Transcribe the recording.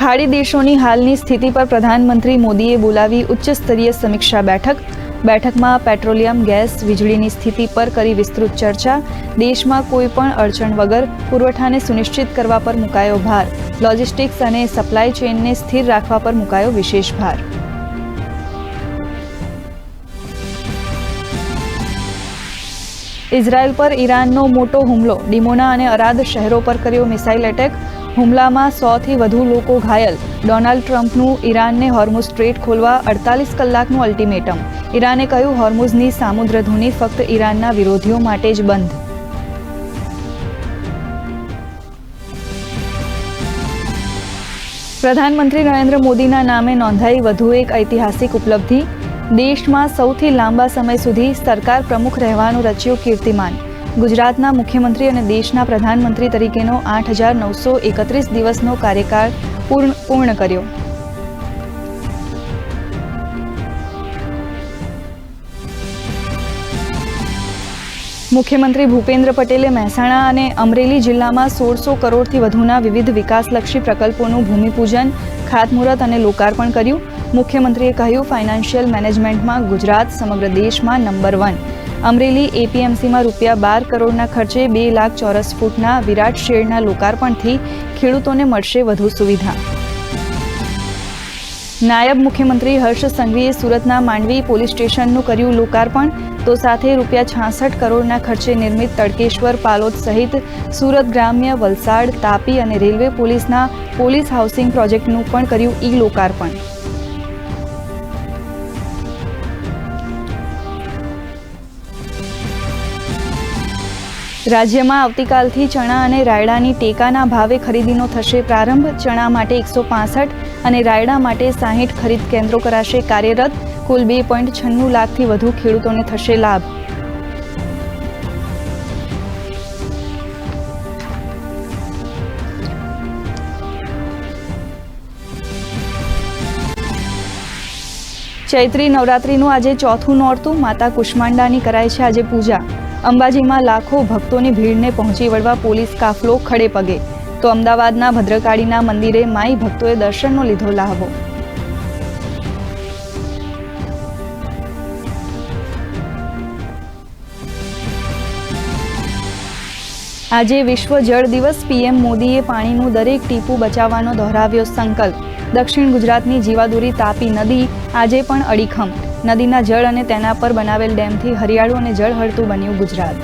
ખાડી દેશોની હાલની સ્થિતિ પર પ્રધાનમંત્રી મોદીએ બોલાવી ઉચ્ચ સ્તરીય સમીક્ષા બેઠકમાં પેટ્રોલિયમ, ગેસ, વીજળીની સ્થિતિ પર કરી વિસ્તૃત ચર્ચા. દેશમાં કોઈ પણ અડચણ વગર પુરવઠાને સુનિશ્ચિત કરવા પર મુકાયો ભાર. લોજિસ્ટિક્સ અને સપ્લાય ચેઇનને સ્થિર રાખવા પર મુકાયો વિશેષ ભાર. ઇઝરાયલ પર ઈરાનનો મોટો હુમલો. ડિમોના અને અરાદ શહેરો પર કર્યો મિસાઇલ એટેક. હુમલામાં 100થી વધુ લોકો ઘાયલ. ડોનાલ્ડ ટ્રમ્પનું ઈરાનને હોર્મુઝ સ્ટ્રેટ ખોલવા 48 કલાકનું અલ્ટિમેટમ. ઈરાને કહ્યું, હોર્મુઝની સામુદ્રધુની ફક્ત ઈરાનના વિરોધીઓ માટે જ બંધ. પ્રધાનમંત્રી નરેન્દ્ર મોદીના નામે નોંધાઈ વધુ એક ઐતિહાસિક ઉપલબ્ધિ. દેશમાં સૌથી લાંબા સમય સુધી સરકાર પ્રમુખ રહેવાનું રચ્યું કીર્તિમાન. ગુજરાતના મુખ્યમંત્રી અને દેશના પ્રધાનમંત્રી તરીકેનો 8,931 દિવસનો કાર્યકાળ પૂર્ણ કર્યો. મુખ્યમંત્રી ભૂપેન્દ્ર પટેલે મહેસાણા અને અમરેલી જિલ્લામાં 1600 કરોડથી વધુના વિવિધ વિકાસલક્ષી પ્રકલ્પોનું ભૂમિપૂજન, ખાતમુહૂર્ત અને લોકાર્પણ કર્યું. મુખ્યમંત્રીએ કહ્યું, ફાઇનાન્શિયલ મેનેજમેન્ટમાં ગુજરાત સમગ્ર દેશમાં નંબર 1. અમરેલી એપીએમસીમાં ₹12 કરોડના ખર્ચે 2 લાખ ચોરસ ફૂટના વિરાટ શેડના લોકાર્પણથી ખેડૂતોને મળશે વધુ સુવિધા. નાયબ મુખ્યમંત્રી હર્ષ સંઘવીએ સુરતના માંડવી પોલીસ સ્ટેશનનું કર્યું લોકાર્પણ. તો સાથે ₹66 કરોડના ખર્ચે નિર્મિત તડકેશ્વર, પાલોદ સહિત સુરત ગ્રામ્ય, વલસાડ, તાપી અને રેલવે પોલીસના પોલીસ હાઉસિંગ પ્રોજેક્ટનું પણ કર્યું લોકાર્પણ. રાજ્યમાં આવતીકાલથી ચણા અને રાયડાની ટેકાના ભાવે ખરીદીનો થશે પ્રારંભ. ચણા માટે 165 અને રાયડા માટે 60 ખરીદ કેન્દ્રો કરાશે કાર્યરત. કુલ 2.96 લાખથી વધુ ખેડૂતોને થશે લાભ. ચૈત્રી નવરાત્રિનું આજે ચોથું નોરતું. માતા કુષ્માંડાની કરાય છે આજે પૂજા. અંબાજીમાં લાખો ભક્તોની ભીડને પહોંચી વળવા પોલીસ કાફલો ખડે પગે. તો અમદાવાદના ભદ્રકાળીના મંદિરે માઈ ભક્તોએ દર્શનનો લીધો લહાવો. આજે વિશ્વ જળ દિવસ. પીએમ મોદીએ પાણીનું દરેક ટીપું બચાવવાનો દોહરાવ્યો સંકલ્પ. દક્ષિણ ગુજરાતની જીવાદોરી તાપી નદી આજે પણ અડીખમ. નદીના જળ અને તેના પર બનાવેલ ડેમથી હરિયાળું અને જળહળતું બન્યું ગુજરાત.